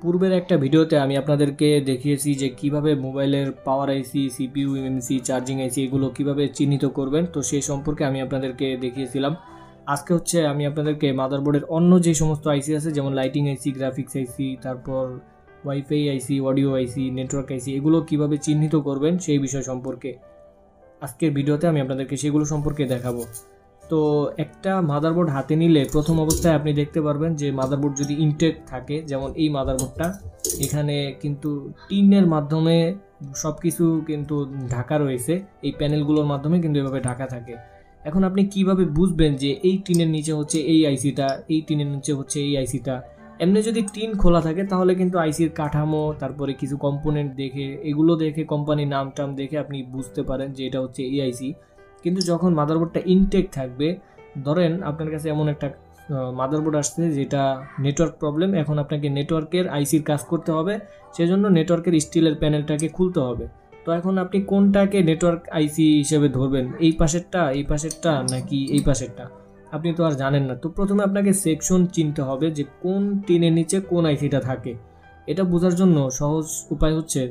পূর্বের একটা ভিডিওতে আমি আপনাদেরকে দেখিয়েছি যে কিভাবে মোবাইলের পাওয়ার আইসি, সিপিইউ, এমএমসি, চার্জিং আইসি এগুলো কিভাবে চিহ্নিত করবেন। তো সেই সম্পর্কে আমি আপনাদেরকে দেখিয়েছিলাম। আজকে হচ্ছে আমি আপনাদেরকে মাদারবোর্ডের অন্য যে সমস্ত আইসি আছে, যেমন লাইটিং আইসি, গ্রাফিক্স আইসি, তারপর ওয়াইফাই আইসি, অডিও আইসি, নেটওয়ার্ক আইসি এগুলো কিভাবে চিহ্নিত করবেন সেই বিষয় সম্পর্কে আজকের ভিডিওতে আমি আপনাদেরকে সেগুলো সম্পর্কে দেখাবো। তো একটা মাদারবোর্ড হাতে নিলে প্রথম অবস্থায় আপনি দেখতে পারবেন যে মাদারবোর্ড যদি ইনটেক থাকে, যেমন এই মাদারবোর্ডটা, এখানে কিন্তু টিনের মাধ্যমে সব কিছু কিন্তু ঢাকা রয়েছে, এই প্যানেলগুলোর মাধ্যমে কিন্তু এভাবে ঢাকা থাকে। এখন আপনি কিভাবে বুঝবেন যে এই টিনের নিচে হচ্ছে এই আইসিটা, এই টিনের নিচে হচ্ছে এই আইসিটা? এমনি যদি টিন খোলা থাকে তাহলে কিন্তু আইসির কাঠামো, তারপরে কিছু কম্পোনেন্ট দেখে, এগুলো দেখে, কোম্পানির নাম টাম দেখে আপনি বুঝতে পারেন যে এটা হচ্ছে এই আইসি। কিন্তু যখন মাদারবোর্ডটা ইনটেক থাকবে, ধরেন আপনার কাছে এমন একটা মাদারবোর্ড আসছে যেটা নেটওয়ার্ক প্রবলেম, এখন আপনাকে নেটওয়ার্কের আইসির কাজ করতে হবে, সেজন্য নেটওয়ার্কের স্টিলের প্যানেলটাকে খুলতে হবে। তো এখন আপনি কোনটাকে নেটওয়ার্ক আইসি হিসেবে ধরবেন, এই পাশেরটা নাকি এই পাশেরটা? আপনি তো আর জানেন না। তো প্রথমে আপনাকে সেকশন চিনতে হবে যে কোন টিনের নিচে কোন আইসিটা থাকে। এটা বোঝার জন্য সহজ উপায় হচ্ছে,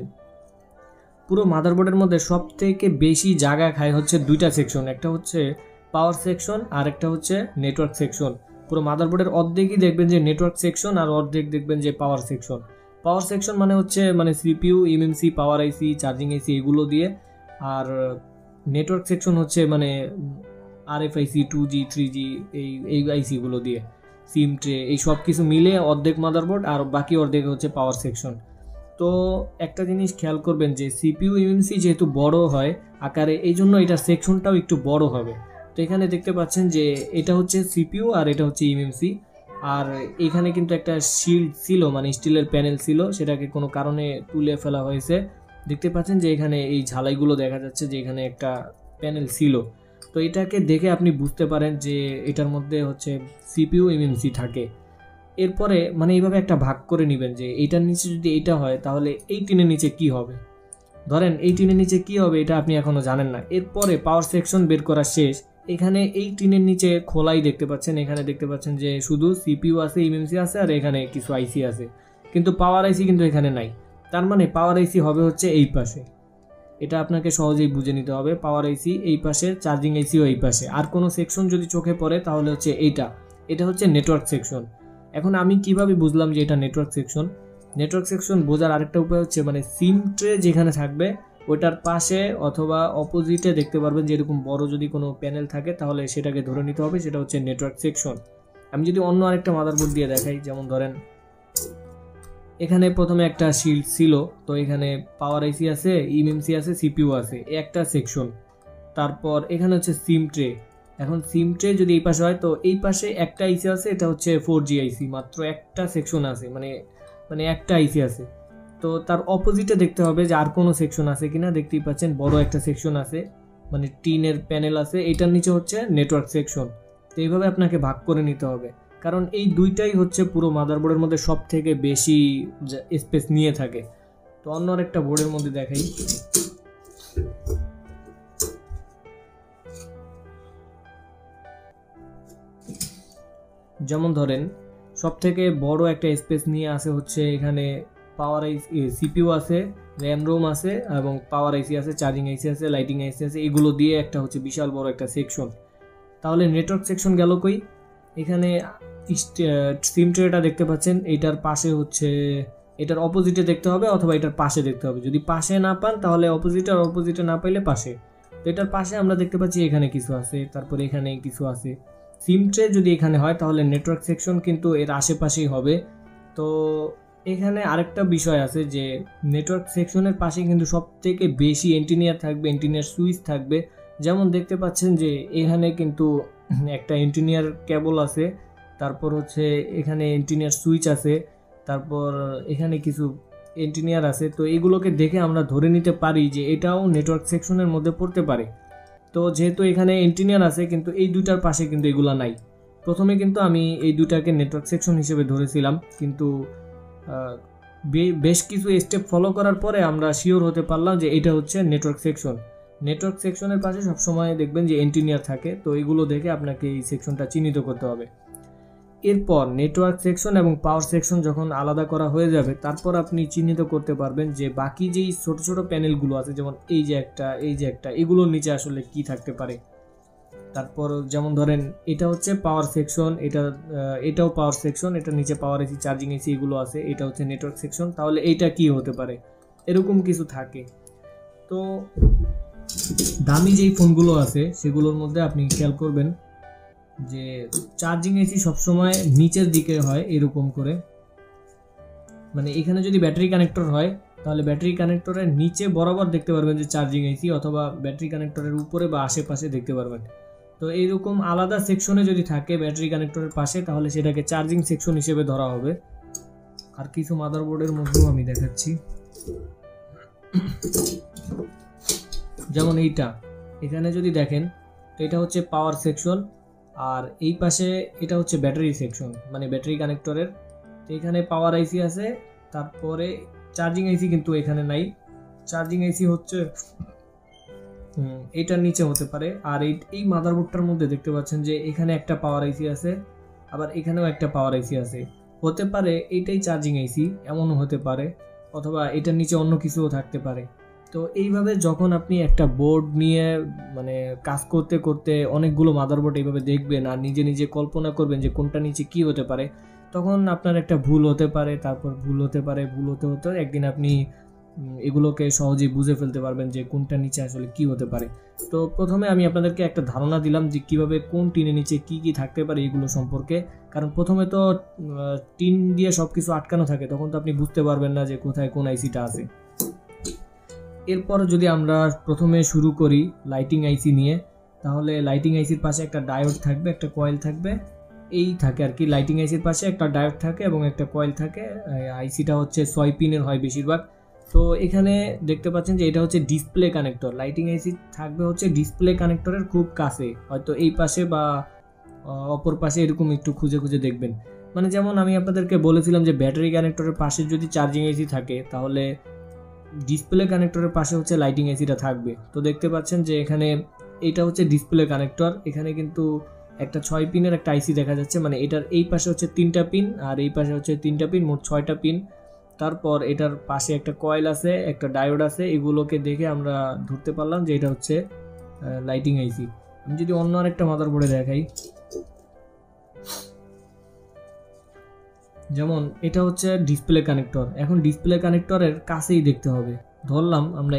পুরো মাদারবোর্ডের মধ্যে সব থেকে বেশি জায়গা খায় হচ্ছে দুইটা সেকশন, একটা হচ্ছে পাওয়ার সেকশন আর একটা হচ্ছে নেটওয়ার্ক সেকশন। পুরো মাদারবোর্ডের অর্ধেকই দেখবেন যে নেটওয়ার্ক সেকশন আর অর্ধেক দেখবেন যে পাওয়ার সেকশন। পাওয়ার সেকশন মানে হচ্ছে সিপিইউ, এমএমসি, পাওয়ার আইসি, চার্জিং আইসি এগুলো দিয়ে, আর নেটওয়ার্ক সেকশন হচ্ছে আরএফআইসি, 2G, 3G এই আইসিগুলো দিয়ে, সিম ট্রে, এই সব কিছু মিলে অর্ধেক মাদারবোর্ড, আর বাকি অর্ধেক হচ্ছে পাওয়ার সেকশন। তো একটা জিনিস খেয়াল করবেন যে সিপিইউ, এমএমসি যেহেতু বড় হয় আকারে, এই জন্য এটা সেকশনটাও একটু বড় হবে। তো এখানে দেখতে পাচ্ছেন যে এটা হচ্ছে সিপিইউ আর এটা হচ্ছে এমএমসি, আর এখানে কিন্তু একটা শিল্ড ছিল, স্টিলের প্যানেল ছিল, সেটাকে কোনো কারণে তুলে ফেলা হয়েছে। দেখতে পাচ্ছেন যে এখানে এই ঝালাইগুলো দেখা যাচ্ছে যে এখানে একটা প্যানেল ছিল। তো এটাকে দেখে আপনি বুঝতে পারেন যে এটার মধ্যে হচ্ছে সিপিইউ, এমএমসি থাকে। এরপরে এইভাবে একটা ভাগ করে নেবেন যে এইটার নিচে যদি এইটা হয় তাহলে এই টিনের নিচে কি হবে। ধরেন এই টিনের নিচে কি হবে এটা আপনি এখনো জানেন না। এরপরে পাওয়ার সেকশন বের করা শেষ। এখানে এই টিনের নিচে খোলাই দেখতে পাচ্ছেন, এখানে দেখতে পাচ্ছেন যে শুধু সিপিইউ আছে, এমএমসি আছে, আর এখানে কিছু আইসি আছে, কিন্তু পাওয়ার আইসি কিন্তু এখানে নাই। তার মানে পাওয়ার আইসি হবে হচ্ছে এই পাশে। এটা আপনাকে সহজেই বুঝে নিতে হবে। পাওয়ার আইসি এই পাশে, চার্জিং আইসিও এই পাশে। আর কোনো সেকশন যদি চোখে পড়ে তাহলে হচ্ছে এটা হচ্ছে নেটওয়ার্ক সেকশন। এখন আমি কিভাবে বুঝলাম যে এটা নেটওয়ার্ক সেকশন? নেটওয়ার্ক সেকশন বোঝার আরেকটা উপায় হচ্ছে সিম ট্রে যেখানে থাকবে ওটার পাশে অথবা অপোজিটে দেখতে পারবেন যে এরকম বড় যদি কোনো প্যানেল থাকে তাহলে সেটাকে ধরে নিতে হবে সেটা হচ্ছে নেটওয়ার্ক সেকশন। আমি যদি অন্য আরেকটা মাদারবোর্ড দিয়ে দেখাই, যেমন ধরেন এখানে প্রথমে একটা শিল্ড ছিল, তো এখানে পাওয়ার আইসি আছে, এমএমসি আছে, সিপিইউ আছে, একটা সেকশন। তারপর এখানে হচ্ছে সিম ট্রে। এখন সিম ট্রে যদি এই পাশে হয় তো এই পাশে একটা আইসি আছে, এটা হচ্ছে 4G আইসি, মাত্র একটা সেকশন আছে, একটা আইসি আছে। তো তার অপোজিটে দেখতে হবে যে আর কোনো সেকশন আছে কিনা। দেখতেই পাচ্ছেন বড় একটা সেকশন আছে, টিনের প্যানেল আছে, এটার নিচে হচ্ছে নেটওয়ার্ক সেকশন। তো এইভাবে আপনাকে ভাগ করে নিতে হবে, কারণ এই দুইটাই হচ্ছে পুরো মাদারবোর্ডের মধ্যে সব থেকে বেশি স্পেস নিয়ে থাকে। তো অন্য আরেকটা বোর্ডের মধ্যে দেখাই, যেমন ধরেন সব থেকে বড় একটা স্পেস নিয়ে আসে হচ্ছে এখানে পাওয়ার আইসি, সিপিইউ আছে, র্যাম রোম আছে, এবং পাওয়ার আইসি আছে, চার্জিং আইসি আছে, লাইটিং আইসি আছে, এগুলো দিয়ে একটা হচ্ছে বিশাল বড় একটা সেকশন। তাহলে নেটওয়ার্ক সেকশন গেল কই? এখানে সিম ট্রেটা দেখতে পাচ্ছেন, এইটার পাশে হচ্ছে, এটার অপোজিটে দেখতে হবে অথবা এটার পাশে দেখতে হবে। যদি পাশে না পান তাহলে অপোজিটে, আর অপোজিটে না পাইলে পাশে। তো এটার পাশে আমরা দেখতে পাচ্ছি এখানে কিছু আছে, তারপরে এখানে কিছু আছে। সিম ট্রে যদি এখানে হয় তাহলে নেটওয়ার্ক সেকশন কিন্তু এর আশেপাশেই হবে। তো এখানে আরেকটা বিষয় আছে যে নেটওয়ার্ক সেকশনের পাশে কিন্তু সব থেকে বেশি এন্টিনিয়ার থাকবে, এন্টিনিয়ার সুইচ থাকবে। যেমন দেখতে পাচ্ছেন যে এখানে কিন্তু একটা এন্টিনিয়ার কেবল আছে, তারপর হচ্ছে এখানে এন্টিনিয়ার সুইচ আছে, তারপর এখানে কিছু এন্টিনিয়ার আছে। তো এগুলোকে দেখে আমরা ধরে নিতে পারি যে এটাও নেটওয়ার্ক সেকশনের মধ্যে পড়তে পারে। তো যেহেতু এখানে এন্টিনিয়ার আছে কিন্তু এই দুইটার পাশে কিন্তু এগুলা নাই। প্রথমে কিন্তু আমি এই দুইটাকে নেটওয়ার্ক সেকশন হিসেবে ধরেছিলাম, কিন্তু বেশ কিছু স্টেপ ফলো করার পরে আমরা শিওর হতে পারলাম যে এটা হচ্ছে নেটওয়ার্ক সেকশন। নেটওয়ার্ক সেকশনের পাশে সবসময় দেখবেন যে এন্টিনিয়ার থাকে। তো এগুলো দেখে আপনাকে এই সেকশনটা চিহ্নিত করতে হবে। এরপর নেটওয়ার্ক সেকশন এবং পাওয়ার সেকশন যখন আলাদা করা হয়ে যাবে, তারপর আপনি চিহ্নিত করতে পারবেন যে বাকি যেই ছোট ছোট প্যানেলগুলো আছে, যেমন এই যে একটা, এগুলোর নিচে আসলে কি থাকতে পারে। তারপর যেমন ধরেন এটা হচ্ছে পাওয়ার সেকশন, এটাও পাওয়ার সেকশন, এটা নিচে পাওয়ার এসি, চার্জিং এসি এগুলো আছে, এটা হচ্ছে নেটওয়ার্ক সেকশন, তাহলে এইটা কি হতে পারে, এরকম কিছু থাকে। তো দামি যেই ফোনগুলো আছে সেগুলোর মধ্যে আপনি খেয়াল করবেন যে চার্জিং এসি সবসময় নিচের দিকে হয় এরকম করে, মানে এখানে যদি ব্যাটারি কানেক্টর হয় তাহলে ব্যাটারি কানেক্টরের নিচে বরাবর দেখতে পারবেন যে চার্জিং এসি, অথবা ব্যাটারি কানেক্টরের উপরে বা আশেপাশে দেখতে পারবেন। তো এইরকম আলাদা সেকশনে যদি থাকে ব্যাটারি কানেক্টরের পাশে, তাহলে সেটাকে চার্জিং সেকশন হিসেবে ধরা হবে। আর কিছু মাদারবোর্ডের মধ্যেও আমি দেখাচ্ছি, যেমন এখানে যদি দেখেন তো এটা হচ্ছে পাওয়ার সেকশন, আর এই পাশে এটা হচ্ছে ব্যাটারি সেকশন, মানে ব্যাটারি কানেক্টরের। তো এখানে পাওয়ার আইসি আছে, তারপরে চার্জিং আইসি কিন্তু এখানে নাই, চার্জিং আইসি হচ্ছে এটার নিচে হতে পারে। আর এই মাদারবোর্ডটার মধ্যে দেখতে পাচ্ছেন যে এখানে একটা পাওয়ার আইসি আছে, আবার এখানেও একটা পাওয়ার আইসি আছে, হতে পারে এইটাই চার্জিং আইসি, এমনও হতে পারে, অথবা এটার নিচে অন্য কিছুও থাকতে পারে। তো এইভাবে যখন আপনি একটা বোর্ড নিয়ে মানে কাজ করতে করতে অনেকগুলো মাদারবোর্ড এইভাবে দেখবেন আর নিজে নিজে কল্পনা করবেন যে কোনটা নিচে কি হতে পারে, তখন আপনার একটা ভুল হতে পারে, তারপর ভুল হতে হতে একদিন আপনি এগুলোকে সহজেই বুঝে ফেলতে পারবেন যে কোনটা নিচে আসলে কি হতে পারে। তো প্রথমে আমি আপনাদেরকে একটা ধারণা দিলাম যে কিভাবে কোন টিনের নিচে কি কি থাকতে পারে এগুলো সম্পর্কে, কারণ প্রথমে তো টিন দিয়ে সবকিছু আটকানো থাকে, তখন তো আপনি বুঝতে পারবেন না যে কোথায় কোন আইসিটা আছে। এরপর যদি আমরা প্রথমে শুরু করি লাইটিং আইসি নিয়ে, তাহলে লাইটিং আইসির পাশে একটা ডায়োড থাকবে, একটা কয়েল থাকবে, এই থাকে আর কি। লাইটিং আইসির পাশে একটা ডায়োড থাকে এবং একটা কয়েল থাকে। আইসিটা হচ্ছে 6 পিনের হয় বেশিরভাগ। তো এখানে দেখতে পাচ্ছেন যে এটা হচ্ছে ডিসপ্লে কানেক্টর, লাইটিং আইসি থাকবে হচ্ছে ডিসপ্লে কানেক্টরের খুব কাছে, হয়তো এই পাশে বা অপর পাশে, এরকম একটু খুঁজে খুঁজে দেখবেন। মানে যেমন আমি আপনাদেরকে বলেছিলাম যে ব্যাটারি কানেক্টরের পাশে যদি চার্জিং আইসি থাকে, তাহলে ডিসপ্লে কানেক্টরের পাশে হচ্ছে লাইটিং এসিটা থাকবে। তো দেখতে পাচ্ছেন যে এখানে এটা হচ্ছে ডিসপ্লে কানেক্টর, এখানে কিন্তু একটা 6 পিনের একটা আইসি দেখা যাচ্ছে, মানে এটার এই পাশে হচ্ছে 3টা পিন আর এই পাশে হচ্ছে 3টা পিন, মোট 6টা পিন। তারপর এটার পাশে একটা কয়েল আছে, একটা ডায়োড আছে, এগুলোকে দেখে আমরা ধরতে পারলাম যে এটা হচ্ছে লাইটিং আইসি। আমি যদি অন্য আরেকটা মাদারবোর্ডে দেখাই, যেমন এটা হচ্ছে ডিসপ্লে কানেক্টর, এখন ডিসপ্লে কানেক্টরের কাছেই দেখতে হবে। ধরলাম আমরা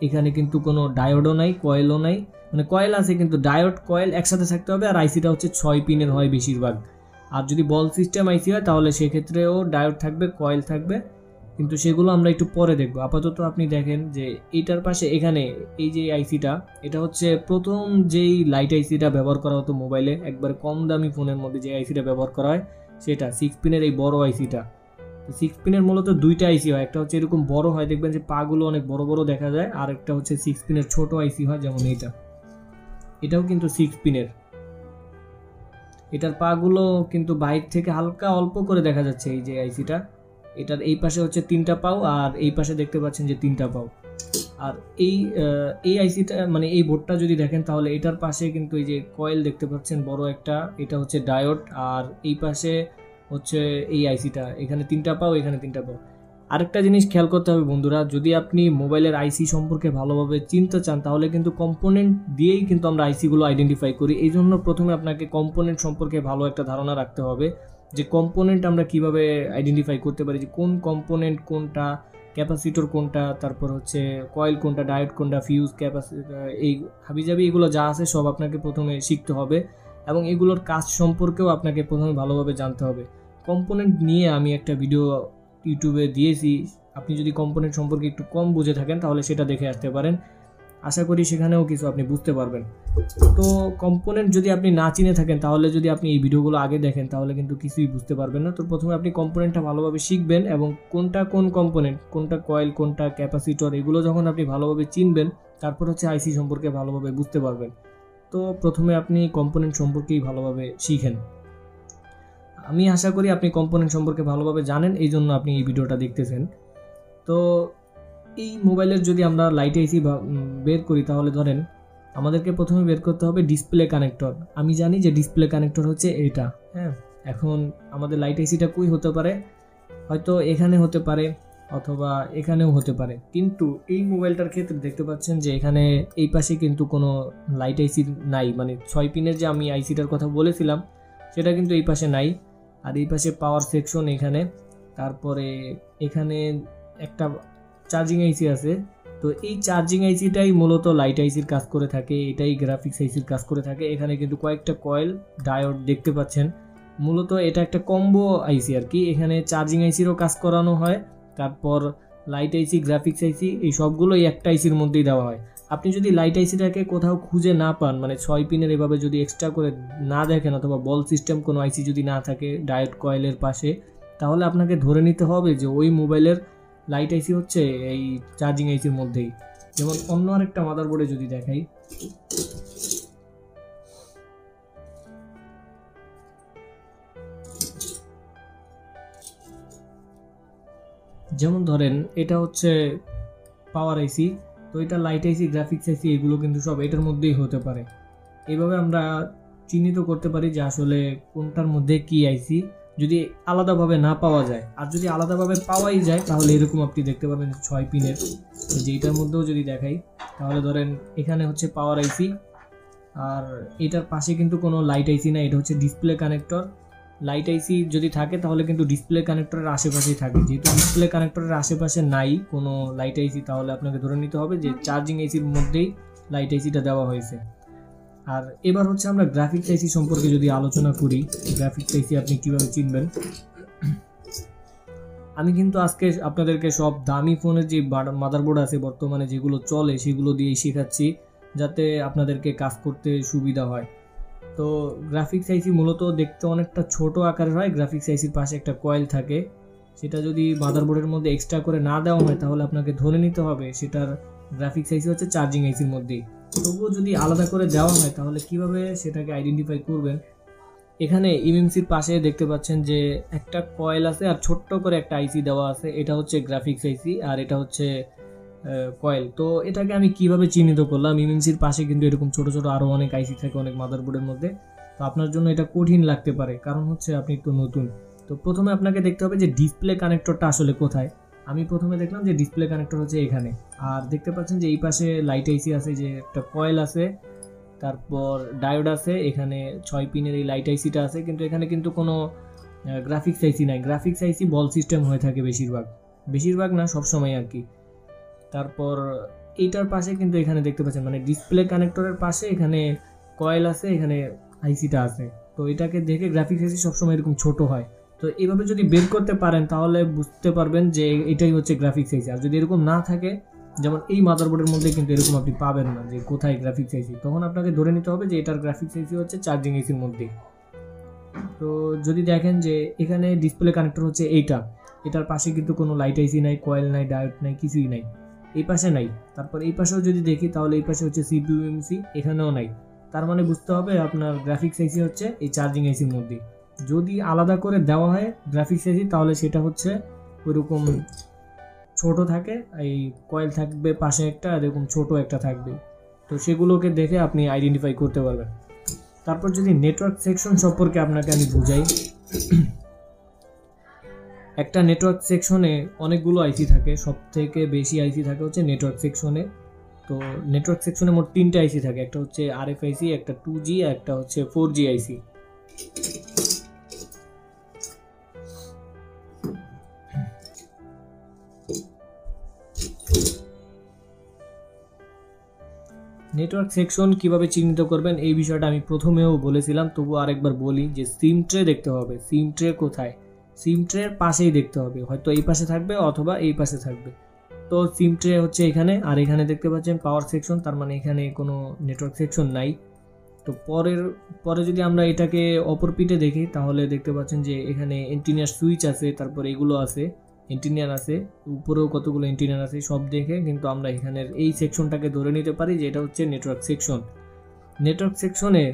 এখানে কিন্তু কোনো ডায়োডও নাই, কয়েলও নাই, মানে কয়েল আছে কিন্তু ডায়োড কয়েল একসাথে থাকতে হবে। আর আইসিটা হচ্ছে 6 পিনের হয় বেশিরভাগ। আর যদি বল সিস্টেম আইসি হয় তাহলে সেক্ষেত্রেও ডায়োড থাকবে, কয়েল থাকবে, কিন্তু সেগুলো আমরা একটু পরে দেখবো। আপাতত আপনি দেখেন যে এইটার পাশে এখানে এই যে আইসিটা, এটা হচ্ছে প্রথম যেই লাইট আইসিটা ব্যবহার করা হতো মোবাইলে, একবার কম দামি ফোনের মধ্যে যে আইসিটা ব্যবহার করা হয় সেটা 6 পিনের এই বড় আইসিটা। তো 6 পিনের মূলত 2টা আইসি হয়, একটা হচ্ছে এরকম বড় হয়, দেখবেন যে পাগুলো অনেক বড় বড় দেখা যায়, আর একটা হচ্ছে 6 পিনের ছোট আইসি হয়, যেমন এটাও কিন্তু 6 পিনের। এটার পাগুলো কিন্তু বাইরে থেকে হালকা অল্প করে দেখা যাচ্ছে, এই যে আইসিটা, এটার এই পাশে হচ্ছে 3টা পাও আর এই পাশে দেখতে পাচ্ছেন যে 3টা পাও। আর এই আইসিটা মানে এই বোর্ডটা যদি দেখেন তাহলে এটার পাশে কিন্তু এই যে কয়েল দেখতে পাচ্ছেন বড় একটা, এটা হচ্ছে ডায়োড, আর এই পাশে হচ্ছে এই আইসিটা, এখানে 3টা পাও, এখানে 3টা পাও। আরেকটা জিনিস খেয়াল করতে হবে বন্ধুরা, যদি আপনি মোবাইলের আইসি সম্পর্কে ভালোভাবে চিনতে চান তাহলে কিন্তু কম্পোনেন্ট দিয়েই কিন্তু আমরা আইসিগুলো আইডেন্টিফাই করি। এই জন্য প্রথমে আপনাকে কম্পোনেন্ট সম্পর্কে ভালো একটা ধারণা রাখতে হবে যে কম্পোনেন্ট আমরা কিভাবে আইডেন্টিফাই করতে পারি, যে কোন কম্পোনেন্ট কোনটা, ক্যাপাসিটর কোনটা, তারপর হচ্ছে কয়েল কোনটা, ডায়োড কোনটা, ফিউজ, ক্যাপাসিটর, এই হাবিজাবি এগুলো যা আছে সব আপনাকে প্রথমে শিখতে হবে এবং এগুলোর কাজ সম্পর্কেও আপনাকে প্রথমে ভালোভাবে জানতে হবে। কম্পোনেন্ট নিয়ে আমি একটা ভিডিও ইউটিউবে দিয়েছি, আপনি যদি কম্পোনেন্ট সম্পর্কে একটু কম বুঝে থাকেন তাহলে সেটা দেখে আসতে পারেন, আশা করি সেখানেও কিছু আপনি বুঝতে পারবেন। তো কম্পোনেন্ট যদি আপনি না চিনে থাকেন তাহলে যদি আপনি এই ভিডিওগুলো আগে দেখেন তাহলে কিন্তু কিছুই বুঝতে পারবেন না। তো প্রথমে আপনি কম্পোনেন্টটা ভালোভাবে শিখবেন এবং কোনটা কোন কম্পোনেন্ট, কোনটা কয়েল, কোনটা ক্যাপাসিটর, এগুলো যখন আপনি ভালোভাবে চিনবেন তারপর হচ্ছে আইসি সম্পর্কে ভালোভাবে বুঝতে পারবেন। তো প্রথমে আপনি কম্পোনেন্ট সম্পর্কেই ভালোভাবে শিখেন। আমি আশা করি আপনি কম্পোনেন্ট সম্পর্কে ভালোভাবে জানেন, এই জন্য আপনি এই ভিডিওটা দেখতেছেন। তো এই মোবাইলের যদি আমরা লাইট আইসি বের করি তাহলে ধরেন আমাদেরকে প্রথমে বের করতে হবে ডিসপ্লে কানেক্টর। আমি জানি যে ডিসপ্লে কানেক্টর হচ্ছে এটা, হ্যাঁ, এখন আমাদের লাইট আইসিটা কই হতে পারে, হয়তো এখানে হতে পারে অথবা এখানেও হতে পারে, কিন্তু এই মোবাইলটার ক্ষেত্রে দেখতে পাচ্ছেন যে এখানে এই পাশে কিন্তু কোনো লাইট আইসি নাই, মানে 6 পিনের যে আমি আইসিটার কথা বলেছিলাম সেটা কিন্তু এই পাশে নাই। আর এই পাশে পাওয়ার সেকশন এখানে, তারপরে এখানে একটা চার্জিং আইসি আছে। তো এই চার্জিং আইসিটাই মূলত লাইট আইসির কাজ করে থাকে, এটাই গ্রাফিক্স আইসির কাজ করে থাকে। এখানে কিন্তু কয়েকটা কয়েল ডায়োড দেখতে পাচ্ছেন, মূলত এটা একটা কম্বো আইসি আর কি। এখানে চার্জিং আইসিরও কাজ করানো হয়, তারপর লাইট আইসি, গ্রাফিক্স আইসি, এই সবগুলোই একটা আইসির মধ্যেই দেওয়া হয়। আপনি যদি লাইট আইসিটাকে কোথাও খুঁজে না পান, মানে 6 পিনের এভাবে যদি এক্সট্রা করে না দেখেন অথবা বল সিস্টেম কোনো আইসি যদি না থাকে ডায়োড কয়েলের পাশে, তাহলে আপনাকে ধরে নিতে হবে যে ওই মোবাইলের লাইট আইসি হচ্ছে এই চার্জিং আইসির মধ্যেই। যেমন অন্য আরেকটা মাদারবোর্ডে যদি দেখাই, যেমন ধরেন এটা হচ্ছে পাওয়ার আইসি, তো এটা লাইট আইসি, গ্রাফিক্স আইসি, এগুলো কিন্তু সব এটার মধ্যেই হতে পারে। এইভাবে আমরা চিহ্নিত করতে পারি যে আসলে কোনটার মধ্যে কি আইসি, যদি আলাদাভাবে না পাওয়া যায়। আর যদি আলাদাভাবে পাওয়াই যায় তাহলে এরকম আপনি দেখতে পাবেন 6 পিনের, যে এটার মধ্যেও যদি দেখাই তাহলে ধরেন এখানে হচ্ছে পাওয়ার আইসি, আর এটার পাশে কিন্তু কোনো লাইট আইসি না, এটা হচ্ছে ডিসপ্লে কানেক্টর। লাইট আইসি যদি থাকে তাহলে কিন্তু ডিসপ্লে কানেক্টরের আশেপাশেই থাকে, যেহেতু ডিসপ্লে কানেক্টরের আশেপাশে নাই কোনো লাইট আইসি, তাহলে আপনাকে ধরে নিতে হবে যে চার্জিং আইসির মধ্যেই লাইট আইসিটা দেওয়া হয়েছে। আর এবার হচ্ছে আমরা গ্রাফিক্স আইসি সম্পর্কে যদি আলোচনা করি, গ্রাফিক্স আইসি আপনি কীভাবে চিনবেন। আমি কিন্তু আজকে আপনাদেরকে সব দামি ফোনের যে মাদারবোর্ড আছে বর্তমানে যেগুলো চলে সেগুলো দিয়েই শেখাচ্ছি, যাতে আপনাদেরকে কাজ করতে সুবিধা হয়। তো গ্রাফিক্স আইসি মূলত দেখতে অনেকটা ছোট আকারের হয়। গ্রাফিক্স আইসির পাশে একটা কয়েল থাকে, সেটা যদি মাদারবোর্ডের মধ্যে এক্সট্রা করে না দেওয়া হয় তাহলে আপনাকে ধরে নিতে হবে সেটার গ্রাফিক্স আইসি হচ্ছে চার্জিং আইসির মধ্যেই। তবুও যদি আলাদা করে দেওয়া হয় তাহলে কিভাবে সেটাকে আইডেন্টিফাই করবেন। এখানে ইএমএমসির পাশে দেখতে পাচ্ছেন যে একটা কয়েল আছে আর ছোট্ট করে একটা আইসি দেওয়া আছে, এটা হচ্ছে গ্রাফিক্স আইসি আর এটা হচ্ছে কয়েল। তো এটাকে আমি কিভাবে চিহ্নিত করলাম, ইএমএমসির পাশে কিন্তু এরকম ছোট ছোট আরও অনেক আইসি থাকে অনেক মাদারবোর্ডের মধ্যে। তো আপনার জন্য এটা কঠিন লাগতে পারে, কারণ হচ্ছে আপনি একটু নতুন। তো প্রথমে আপনাকে দেখতে হবে যে ডিসপ্লে কানেক্টরটা আসলে কোথায়। আমি প্রথমে দেখলাম যে ডিসপ্লে কানেক্টর হচ্ছে এখানে, আর দেখতে পাচ্ছেন যে এই পাশে লাইট আইসি আছে, যে একটা কয়েল আছে, তারপর ডায়োড আছে, এখানে 6 পিনের এই লাইট আইসিটা আছে, কিন্তু এখানে কিন্তু কোনো গ্রাফিক্স আইসি নাই। গ্রাফিক্স আইসি বল সিস্টেম হয়ে থাকে বেশিরভাগ না, সবসময় আর কি। তারপর এইটার পাশে কিন্তু এখানে দেখতে পাচ্ছেন মানে ডিসপ্লে কানেক্টরের পাশে এখানে কয়েল আছে, এখানে আইসিটা আছে। তো এটাকে দেখে গ্রাফিক্স আইসি সবসময় এরকম ছোট হয়। তো এইভাবে যদি বের করতে পারেন তাহলে বুঝতে পারবেন যে এটাই হচ্ছে গ্রাফিক্স আইসি। আর যদি এরকম না থাকে, যেমন এই মাদারবোর্ডের মধ্যে কিন্তু এরকম আপনি পাবেন না যে কোথায় গ্রাফিক্স আইসি, তখন আপনাকে ধরে নিতে হবে যে এটার গ্রাফিক্স আইসি হচ্ছে চার্জিং আইসির মধ্যে। তো যদি দেখেন যে এখানে ডিসপ্লে কানেক্টর হচ্ছে এটার পাশে কিন্তু কোনো লাইট আইসি নাই, কয়েল নাই, ডায়োড নাই, কিছুই নাই, এই পাশে নাই। তারপর এই পাশেও যদি দেখি তাহলে এই পাশে হচ্ছে সিপিইউ এমসি, এখানেও নাই। তার মানে বুঝতে হবে আপনার গ্রাফিক্স আইসি হচ্ছে এই চার্জিং আইসির মধ্যে। যদি আলাদা করে দেওয়া হয় গ্রাফিক্স আইসি তাহলে সেটা হচ্ছে ওইরকম ছোট থাকে, এই কয়েল থাকবে পাশে একটা, এরকম ছোট একটা থাকবে। তো সেগুলোকে দেখে আপনি আইডেন্টিফাই করতে পারবেন। তারপর যদি নেটওয়ার্ক সেকশন সম্পর্কে আপনাকে আমি বুঝাই, একটা নেটওয়ার্ক সেকশনে অনেকগুলো আইসি থাকে, সব থেকে বেশি আইসি থাকে হচ্ছে নেটওয়ার্ক সেকশনে। তো নেটওয়ার্ক সেকশনে মোট 3টে আইসি থাকে, একটা হচ্ছে আরএফআইসি, একটা 2G, একটা হচ্ছে 4G আইসি। নেটওয়ার্ক সেকশন কিভাবে চিহ্নিত করবেন এই বিষয়টা আমি প্রথমেও বলেছিলাম, তবু আরেকবার বলি যে সিম ট্রে দেখতে হবে। সিম ট্রে কোথায়? সিম ট্রের পাশেই দেখতে হবে, হয়তো এই পাশে থাকবে অথবা এই পাশে থাকবে। তো সিম ট্রে হচ্ছে এখানে, আর এখানে দেখতে পাচ্ছেন পাওয়ার সেকশন, তার মানে এখানে কোনো নেটওয়ার্ক সেকশন নাই। তো পরে যদি আমরা এটাকে অপর পিঠে দেখি তাহলে দেখতে পাচ্ছেন যে এখানে এন্টিনিয়ার সুইচ আছে, তারপরে এগুলো আছে, এন্টিনিয়ার আছে, উপরেও কতগুলো এন্টিনিয়ার আছে, সব দেখে কিন্তু আমরা এখানের এই সেকশনটাকে ধরে নিতে পারি যে এটা হচ্ছে নেটওয়ার্ক সেকশন। নেটওয়ার্ক সেকশনে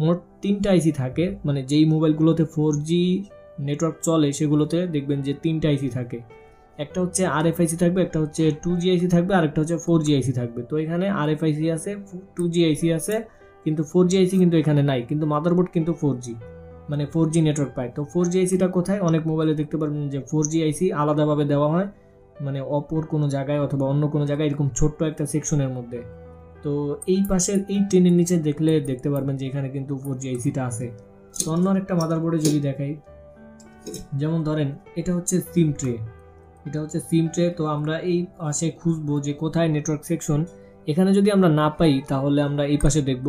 মোট 3টে আইসি থাকে, মানে যেই মোবাইলগুলোতে 4G নেটওয়ার্ক চলে সেগুলোতে দেখবেন যে 3টে আইসি থাকে। একটা হচ্ছে আরএফআইসি থাকবে, একটা হচ্ছে 2G আইসি থাকবে, আর একটা হচ্ছে 4G আইসি থাকবে। তো এখানে আরএফআইসি আছে, 2G আইসি আছে, কিন্তু 4G আইসি কিন্তু এখানে নাই, কিন্তু মাদারবোর্ড কিন্তু 4G। মানে 4G নেটওয়ার্ক পায়। তো 4G আইসিটা কোথায়, অনেক মোবাইলে দেখতে পারবেন যে 4G আইসি আলাদাভাবে দেওয়া হয়, মানে অপর কোনো জায়গায় অথবা অন্য কোনো জায়গায় এরকম ছোট্ট একটা সেকশনের মধ্যে। তো এই পাশের এই ট্রেনের নিচে দেখলে দেখতে পারবেন যে এখানে কিন্তু 4G আইসিটা আছে। তো অন্য আরেকটা মাদারবোর্ডে যদি দেখাই, যেমন ধরেন এটা হচ্ছে সিম ট্রে, এটা হচ্ছে সিম ট্রে। তো আমরা এই পাশে খুঁজবো যে কোথায় নেটওয়ার্ক সেকশন। এখানে যদি আমরা না পাই তাহলে আমরা এই পাশে দেখব।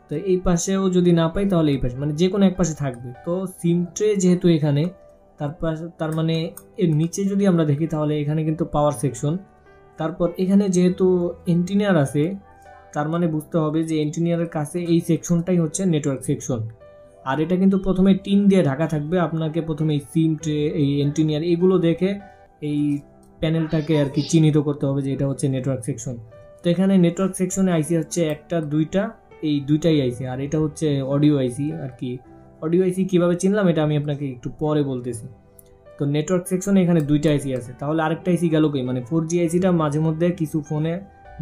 তো এই পাশেও যদি না পাই তাহলে এই পাশে, মানে যে কোনো এক পাশে থাকবে। তো সিম ট্রে যেহেতু এখানে, তার মানে এর নিচে যদি আমরা দেখি তাহলে এখানে কিন্তু পাওয়ার সেকশন। তারপর এখানে যেহেতু এন্টিনিয়ার আছে, তার মানে বুঝতে হবে যে এন্টিনিয়ারের কাছে এই সেকশনটাই হচ্ছে নেটওয়ার্ক সেকশন। আর এটা কিন্তু প্রথমে টিন দিয়ে ঢাকা থাকবে। আপনাকে প্রথমে এই সিম ট্রে, এই এন্টিনিয়ার, এগুলো দেখে এই প্যানেলটাকে আর কি চিহ্নিত করতে হবে যে এটা হচ্ছে নেটওয়ার্ক সেকশন। তো এখানে নেটওয়ার্ক সেকশনে আইসি হচ্ছে একটা, দুইটা, এই দুইটাই আইসি। আর এটা হচ্ছে অডিও আইসি আর কি। অডিও আইসি কীভাবে চিনলাম এটা আমি আপনাকে একটু পরে বলতেছি। তো নেটওয়ার্ক সেকশনে এখানে দুইটা আইসি আছে, তাহলে আরেকটা আইসি গেল কই, মানে 4G আইসিটা মাঝে মধ্যে কিছু ফোনে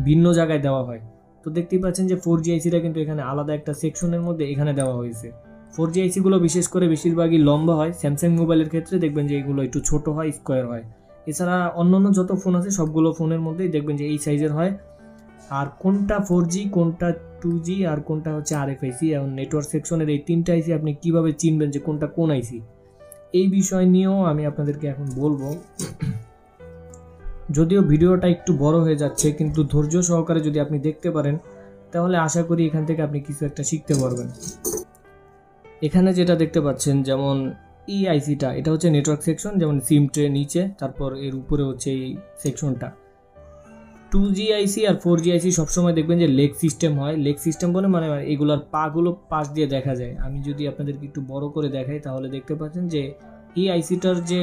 ভিন্ন জায়গায় দেওয়া হয়। তো দেখতেই পাচ্ছেন যে 4G আইসিটা কিন্তু এখানে আলাদা একটা সেকশনের মধ্যে এখানে দেওয়া হয়েছে। 4G আইসিগুলো বিশেষ করে বেশিরভাগই লম্বা হয়। স্যামসাং মোবাইলের ক্ষেত্রে দেখবেন যে এগুলো একটু ছোট হয়, স্কোয়ার হয়। এছাড়া অন্যান্য যত ফোন আছে সবগুলো ফোনের মধ্যেই দেখবেন যে এই সাইজের হয়। আর কোনটা 4G, কোনটা 2G, আর কোনটা হচ্ছে RFIC এবং নেটওয়ার্ক সেকশনের এই তিনটা আইসি আপনি কিভাবে চিনবেন যে কোনটা কোন আইসি, এই বিষয় নিয়েও আমি আপনাদেরকে এখন বলবো। যদিও ভিডিওটা একটু বড় হয়ে যাচ্ছে, কিন্তু ধৈর্য সহকারে যদি আপনি দেখতে পারেন তাহলে আশা করি এখান থেকে আপনি কিছু একটা শিখতে পারবেন। এখানে যেটা দেখতে পাচ্ছেন, যেমন এই আইসিটা, এটা হচ্ছে নেটওয়ার্ক সেকশন, যেমন সিম ট্রে নিচে, তারপর এর উপরে হচ্ছে এই সেকশনটা। 2G আইসি আর 4G আইসি সবসময় দেখবেন যে লেগ সিস্টেম হয়। লেগ সিস্টেম বলে মানে এগুলার পাগুলো পাশ দিয়ে দেখা যায়। আমি যদি আপনাদেরকে একটু বড় করে দেখাই তাহলে দেখতে পাচ্ছেন যে এই আইসিটার যে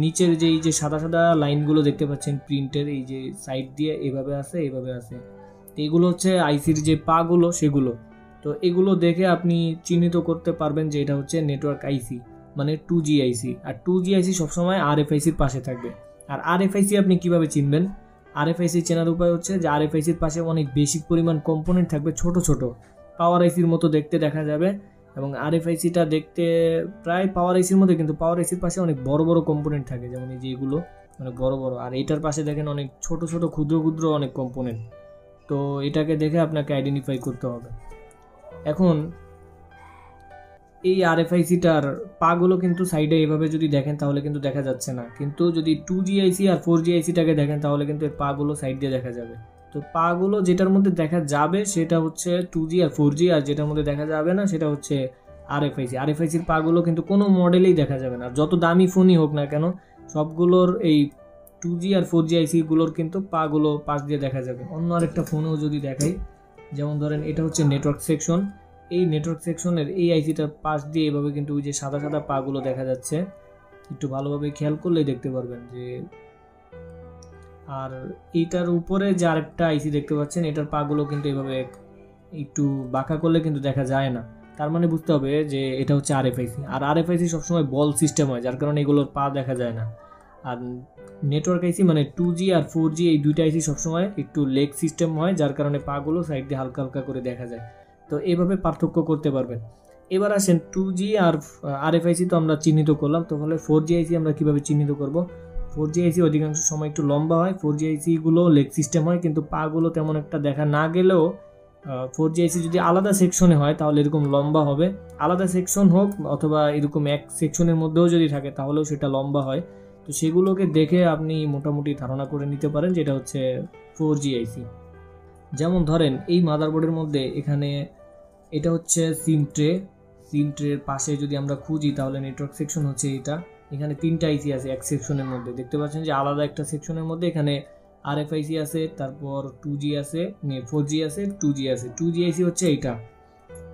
নিচের যে এই যে সাদা সাদা লাইনগুলো দেখতে পাচ্ছেন প্রিন্টের, এই যে সাইড দিয়ে এভাবে আছে, এভাবে আছে। তো এগুলো হচ্ছে আইসির যে পাগুলো সেগুলো। তো এগুলো দেখে আপনি চিহ্নিত করতে পারবেন যে এটা হচ্ছে নেটওয়ার্ক আইসি, মানে 2G আইসি। আর 2G আইসি সবসময় RFICর পাশে থাকবে। আর RFIC আপনি কিভাবে চিনবেন? RFIC চেনার উপায় হচ্ছে যে RFICর পাশে অনেক বেশি পরিমাণ কম্পোনেন্ট থাকবে, ছোট ছোট, পাওয়ার আইসির মতো দেখতে দেখা যাবে। এবং RFICটা দেখতে প্রায় পাওয়ার আইসির মধ্যে, কিন্তু পাওয়ার আইসির পাশে অনেক বড় বড় কম্পোনেন্ট থাকে, যেমন এই যে এগুলো অনেক বড় বড়। আর এইটার পাশে দেখেন অনেক ছোট ছোট ক্ষুদ্র ক্ষুদ্র অনেক কম্পোনেন্ট। তো এটাকে দেখে আপনাকে আইডেন্টিফাই করতে হবে। এখন এই RFICটার পাগুলো কিন্তু সাইডে এভাবে যদি দেখেন তাহলে কিন্তু দেখা যাচ্ছে না, কিন্তু যদি 2G আইসি আর 4G আইসিটাকে দেখেন তাহলে কিন্তু এর পাগুলো সাইড দিয়ে দেখা যাবে। তো পাগুলো যেটার মধ্যে দেখা যাবে সেটা হচ্ছে 2G আর 4G, আর যেটার মধ্যে দেখা যাবে না সেটা হচ্ছে RFIC। RFICর পাগুলো কিন্তু কোনো মডেলেই দেখা যাবে না, যত দামি ফোনই হোক না কেন, সবগুলোর এই 2G আর 4G আইসিগুলোর কিন্তু পাগুলো পাশ দিয়ে দেখা যাবে। অন্য আরেকটা ফোনেও যদি দেখাই, যেমন ধরেন এটা হচ্ছে নেটওয়ার্ক সেকশন। এই নেটওয়ার্ক সেকশনের এই আইসিটার পাশ দিয়ে এভাবে কিন্তু ওই যে সাদা সাদা পাগুলো দেখা যাচ্ছে, একটু ভালোভাবে খেয়াল করলেই দেখতে পারবেন যে। আর এইটার উপরে যে আরেকটা আইসি দেখতে পাচ্ছেন, এটার পাগুলো কিন্তু এভাবে একটু বাঁকা করলে কিন্তু দেখা যায় না, তার মানে বুঝতে হবে যে এটা হচ্ছে RFIC। আর RFIC সবসময় বল সিস্টেম হয়, যার কারণে এগুলোর পা দেখা যায় না। আর নেটওয়ার্ক আইসি মানে 2G আর 4G এই দুইটা আইসি সবসময় একটু লেগ সিস্টেম হয়, যার কারণে পাগুলো সাইড দিয়ে হালকা হালকা করে দেখা যায়। তো এইভাবে পার্থক্য করতে পারবেন। এবার আসেন 2G আর RFIC তো আমরা চিহ্নিত করলাম, তাহলে 4G আইসি আমরা কিভাবে চিহ্নিত করব? 4G আইসি অধিকাংশ সময় একটু লম্বা হয়। 4G আইসিগুলো লেগ সিস্টেম হয়, কিন্তু পাগুলো তেমন একটা দেখা না গেলেও 4G আইসি যদি আলাদা সেকশনে হয় তাহলে এরকম লম্বা হবে। আলাদা সেকশন হোক অথবা এরকম এক সেকশনের মধ্যেও যদি থাকে তাহলেও সেটা লম্বা হয়। তো সেগুলোকে দেখে আপনি মোটামুটি ধারণা করে নিতে পারেন যে এটা হচ্ছে 4G আইসি। যেমন ধরেন এই মাদারবোর্ডের মধ্যে এখানে এটা হচ্ছে সিম ট্রে। সিম ট্রের পাশে যদি আমরা খুঁজি তাহলে নেটওয়ার্ক সেকশন হচ্ছে এটা। এখানে তিনটা আইসি আছে এক সেকশনের মধ্যে, দেখতে পাচ্ছেন যে আলাদা একটা সেকশনের মধ্যে এখানে RFIC আছে, তারপর 2G আছে, 4G আছে, 2G আছে। 2G আইসি হচ্ছে এইটা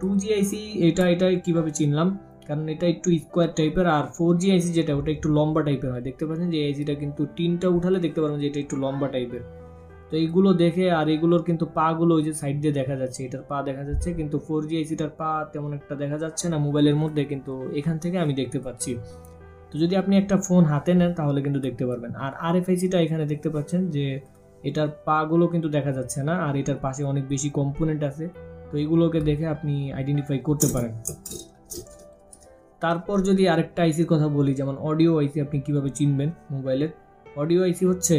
2G আইসি। এটা কিভাবে চিনলাম? কারণ এটা একটু স্কোয়ার টাইপের, আর 4G আইসি যেটা ওটা একটু লম্বা টাইপের হয়। দেখতে পাচ্ছেন যে এই আইসিটা কিন্তু টিনটা উঠালে দেখতে পারবেন যে এটা একটু লম্বা টাইপের। তো এইগুলো দেখে, আর এগুলোর কিন্তু পাগুলো ওই যে সাইড দিয়ে দেখা যাচ্ছে, এটার পা দেখা যাচ্ছে, কিন্তু 4G আইসিটার পা তেমন একটা দেখা যাচ্ছে না মোবাইলের মধ্যে, কিন্তু এখান থেকে আমি দেখতে পাচ্ছি। তো যদি আপনি একটা ফোন হাতে নেন তাহলে কিন্তু দেখতে পারবেন। আর RFICটা এখানে দেখতে পাচ্ছেন যে এটার পাগুলো কিন্তু দেখা যাচ্ছে না, আর এটার পাশে অনেক বেশি কম্পোনেন্ট আছে। তো এগুলোকে দেখে আপনি আইডেন্টিফাই করতে পারেন। তারপর যদি আরেকটা আইসির কথা বলি, যেমন অডিও আইসি আপনি কিভাবে চিনবেন মোবাইলের। অডিও আইসি হচ্ছে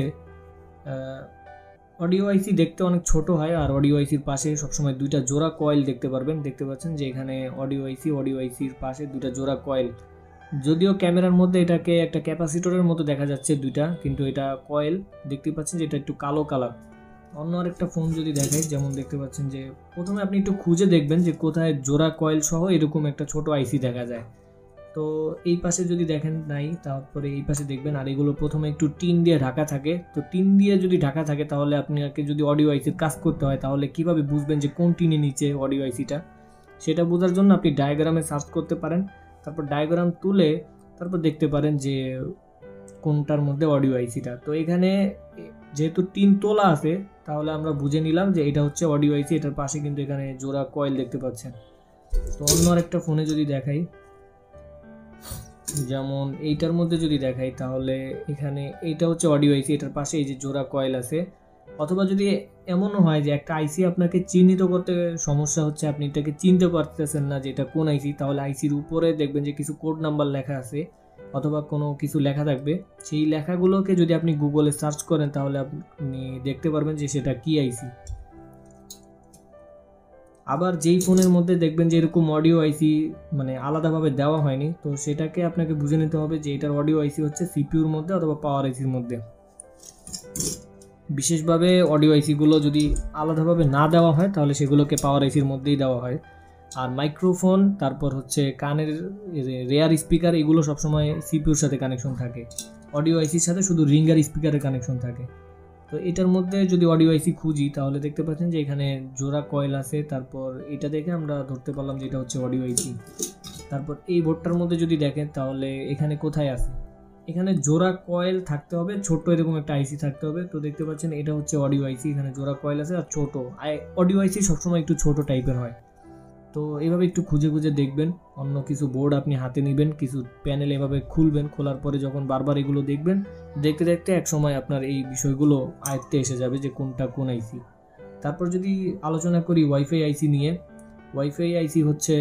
অডিও আইসি দেখতে অনেক ছোট হয়, আর অডিও আইসির পাশে সবসময় দুইটা জোড়া কয়েল দেখতে পারবেন। দেখতে পাচ্ছেন যে এখানে অডিও আইসির পাশে দুইটা জোড়া কয়েল। যদিও ক্যামেরার মধ্যে এটাকে একটা ক্যাপাসিটরের মতো দেখা যাচ্ছে দুইটা, কিন্তু এটা কয়েল। দেখতে পাচ্ছেন যে এটা একটু কালো কালার। অন্য আরেকটা ফোন যদি দেখাই, যেমন দেখতে পাচ্ছেন যে প্রথমে আপনি একটু খুঁজে দেখবেন যে কোথায় জোড়া কয়েল সহ এরকম একটা ছোট আইসি দেখা যায়। তো এই পাশে যদি দেখেন নাই, তারপরে এই পাশে দেখবেন। আর এগুলো প্রথমে একটু টিন দিয়ে ঢাকা থাকে। তো টিন দিয়ে যদি ঢাকা থাকে তাহলে আপনাকে যদি অডিও আইসির কাজ করতে হয়, তাহলে কিভাবে বুঝবেন যে কোন টিনের নিচে অডিও আইসিটা, সেটা বোঝার জন্য আপনি ডায়াগ্রামে সার্চ করতে পারেন। তারপর ডায়াগ্রাম তুলে তারপর দেখতে পারেন যে কোনটার মধ্যে অডিও আইসিটা। তো এখানে যেহেতু টিন তোলা আছে, তাহলে আমরা বুঝে নিলাম যে এটা হচ্ছে অডিও আইসি। এটার পাশে কিন্তু এখানে জোড়া কয়েল দেখতে পাচ্ছেন। তো অন্য আরেকটা ফোনে যদি দেখাই, যেমন এইটার মধ্যে যদি দেখাই, তাহলে এখানে এইটা হচ্ছে অডিও আইসি, এটার পাশে এই যে জোড়া কয়েল আছে। অথবা যদি এমনও হয় যে একটা আইসি আপনাকে চিহ্নিত করতে সমস্যা হচ্ছে, আপনি এটাকে চিনতে পারতেছেন না যে এটা কোন আইসি, তাহলে আইসির উপরে দেখবেন যে কিছু কোড নাম্বার লেখা আছে অথবা কোনো কিছু লেখা থাকবে। সেই লেখাগুলোকে যদি আপনি গুগলে সার্চ করেন, তাহলে আপনি দেখতে পারবেন যে সেটা কি আইসি। আবার যেই ফোনের মধ্যে দেখবেন যে এরকম অডিও আইসি মানে আলাদাভাবে দেওয়া হয়নি, তো সেটাকে আপনাকে বুঝে নিতে হবে যে এটার অডিও আইসি হচ্ছে সিপিইউর মধ্যে অথবা পাওয়ার আইসির মধ্যে। বিশেষভাবে অডিও আইসিগুলো যদি আলাদাভাবে না দেওয়া হয়, তাহলে সেগুলোকে পাওয়ার আইসির মধ্যেই দেওয়া হয়। আর মাইক্রোফোন, তারপর হচ্ছে কানের রেয়ার স্পিকার, এগুলো সবসময় সিপিইউর সাথে কানেকশন থাকে। অডিও আইসির সাথে শুধু রিঙ্গার স্পিকারের কানেকশন থাকে। তো এটার মধ্যে যদি অডিও আইসি খুঁজি, তাহলে দেখতে পাচ্ছেন যে এখানে জোড়া কয়েল আছে। তারপর এটা দেখে আমরা ধরতে পারলাম যে এটা হচ্ছে অডিও আইসি। তারপর এই বোর্ডটার মধ্যে যদি দেখেন, তাহলে এখানে কোথায় আছে, এখানে জোড়া কয়েল থাকতে হবে, ছোট এরকম একটা আইসি থাকতে হবে। তো দেখতে পাচ্ছেন এটা হচ্ছে অডিও আইসি, এখানে জোড়া কয়েল আছে আর ছোট। অডিও আইসি সবসময় একটু ছোট টাইপের হয়। তো এইভাবে একটু খুঁজে খুঁজে দেখবেন। অন্য কিছু বোর্ড আপনি হাতে নেবেন, কিছু প্যানেল এভাবে খুলবেন। খোলার পরে যখন বারবার এগুলো দেখবেন, দেখতে দেখতে এক সময় আপনার এই বিষয়গুলো আয়ত্তে এসে যাবে যে কোনটা কোন আইসি। তারপর যদি আলোচনা করি ওয়াইফাই আইসি নিয়ে, ওয়াইফাই আইসি হচ্ছে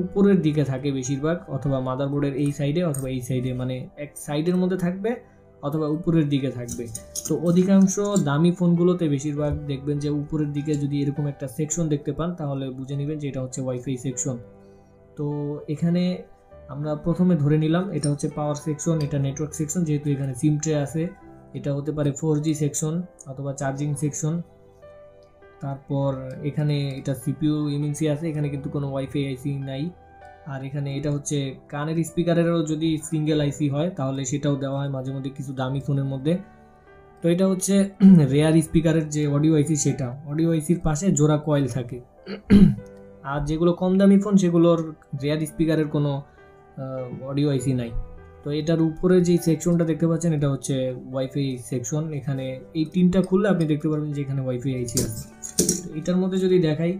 উপরের দিকে থাকে বেশিরভাগ, অথবা মাদারবোর্ডের এই সাইডে অথবা এই সাইডে, মানে এক সাইডের মধ্যে থাকবে অথবা উপরের দিকে থাকবে। তো অধিকাংশ দামি ফোনগুলোতে বেশিরভাগ দেখবেন যে উপরের দিকে যদি এরকম একটা সেকশন দেখতে পান, তাহলে বুঝে নেবেন যে এটা হচ্ছে ওয়াইফাই সেকশন। তো এখানে আমরা প্রথমে ধরে নিলাম এটা হচ্ছে পাওয়ার সেকশন, এটা নেটওয়ার্ক সেকশন, যেহেতু এখানে সিম ট্রে আছে। এটা হতে পারে 4G সেকশন অথবা চার্জিং সেকশন। তারপর এখানে এটা সিপিইউ এমএনসি আছে, এখানে কিন্তু কোনো ওয়াইফাই আইসি নাই। আর এখানে এটা হচ্ছে কানের স্পিকারেরও যদি সিঙ্গেল আইসি হয়, তাহলে সেটাও দেওয়া হয় মাঝে মধ্যে কিছু দামি ফোনের মধ্যে। তো এটা হচ্ছে রেয়ার স্পিকারের যে অডিও আইসি, সেটা অডিও আইসির পাশে জোড়া কয়েল থাকে। আর যেগুলো কম দামি ফোন, সেগুলোর রেয়ার স্পিকারের কোনো অডিও আইসি নাই। তো এটার উপরে যে সেকশনটা দেখতে পাচ্ছেন, এটা হচ্ছে ওয়াইফাই সেকশন। এখানে এই তিনটা খুললে আপনি দেখতে পারবেন যে এখানে ওয়াইফাই আইসি আছে। তো এটার মধ্যে যদি দেখাই,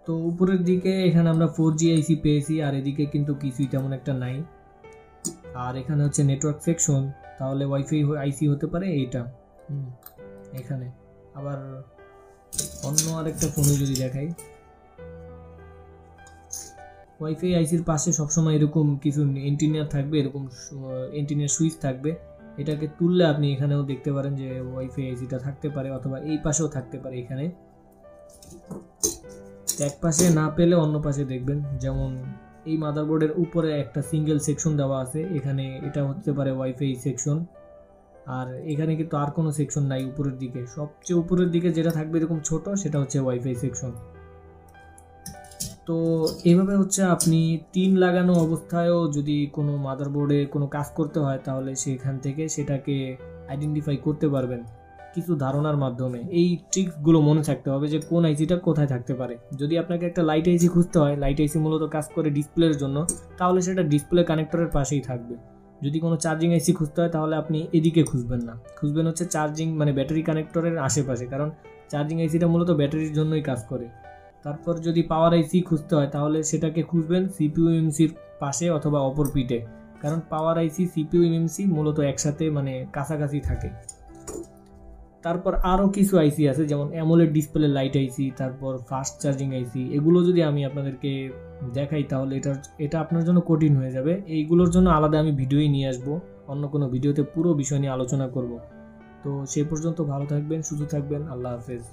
তো উপরের দিকে এখানে আমরা 4G আইসি পেয়েছি, আর এদিকে কিন্তু কিছুই তেমন একটা নাই। আর এখানে হচ্ছে নেটওয়ার্ক সেকশন, তাহলে ওয়াইফাই আইসি হতে পারে এইটা এখানে। আবার অন্য আরেকটা ফোনে যদি দেখাই, ওয়াইফাই আইসির পাশে সবসময় এরকম কিছু এন্টিনিয়ার থাকবে, এরকম এন্টিনিয়ার সুইচ থাকবে। এটাকে তুললে আপনি এখানেও দেখতে পারেন যে ওয়াইফাই আইসিটা থাকতে পারে, অথবা এই পাশেও থাকতে পারে। এখানে এক পাশে না পেলে অন্য পাশে দেখবেন। যেমন এই মাদারবোর্ডের উপরে একটা সিঙ্গেল সেকশন দেওয়া আছে, এখানে এটা হতে পারে ওয়াইফাই সেকশন। আর এখানে কিন্তু আর কোনো সেকশন নাই উপরের দিকে। সবচেয়ে উপরের দিকে যেটা থাকবে এরকম ছোট, সেটা হচ্ছে ওয়াইফাই সেকশন। তো এইভাবে হচ্ছে আপনি টিন লাগানো অবস্থায়ও যদি কোনো মাদারবোর্ডে কোনো কাজ করতে হয়, তাহলে সেখান থেকে সেটাকে আইডেন্টিফাই করতে পারবেন কিছু ধারণার মাধ্যমে। এই ট্রিকগুলো মনে থাকতে হবে যে কোন আইসিটা কোথায় থাকতে পারে। যদি আপনাকে একটা লাইট আইসি খুঁজতে হয়, লাইট আইসি মূলত কাজ করে ডিসপ্লের জন্য, তাহলে সেটা ডিসপ্লে কানেক্টরের পাশেই থাকবে। যদি কোনো চার্জিং আইসি খুঁজতে হয়, তাহলে আপনি এদিকে খুঁজবেন না, খুঁজবেন হচ্ছে চার্জিং মানে ব্যাটারি কানেক্টরের আশেপাশে, কারণ চার্জিং আইসিটা মূলত ব্যাটারির জন্যই কাজ করে। তারপর যদি পাওয়ার আইসি খুঁজতে হয়, তাহলে সেটাকে খুঁজবেন সিপিইউ এমএমসির পাশে অথবা অপর পিঠে, কারণ পাওয়ার আইসি সিপিইউ এমএমসি মূলত একসাথে মানে কাছাকাছি থাকে। তারপর আরও কিছু আইসি আছে, যেমন অ্যামোলেড ডিসপ্লে লাইট আইসি, তারপর ফাস্ট চার্জিং আইসি। এগুলো যদি আমি আপনাদেরকে দেখাই তাহলে এটা আপনার জন্য কঠিন হয়ে যাবে। এইগুলোর জন্য আলাদা আমি ভিডিওই নিয়ে আসবো, অন্য কোনো ভিডিওতে পুরো বিষয় নিয়ে আলোচনা করব। তো সেই পর্যন্ত ভালো থাকবেন, সুস্থ থাকবেন, আল্লাহ হাফেজ।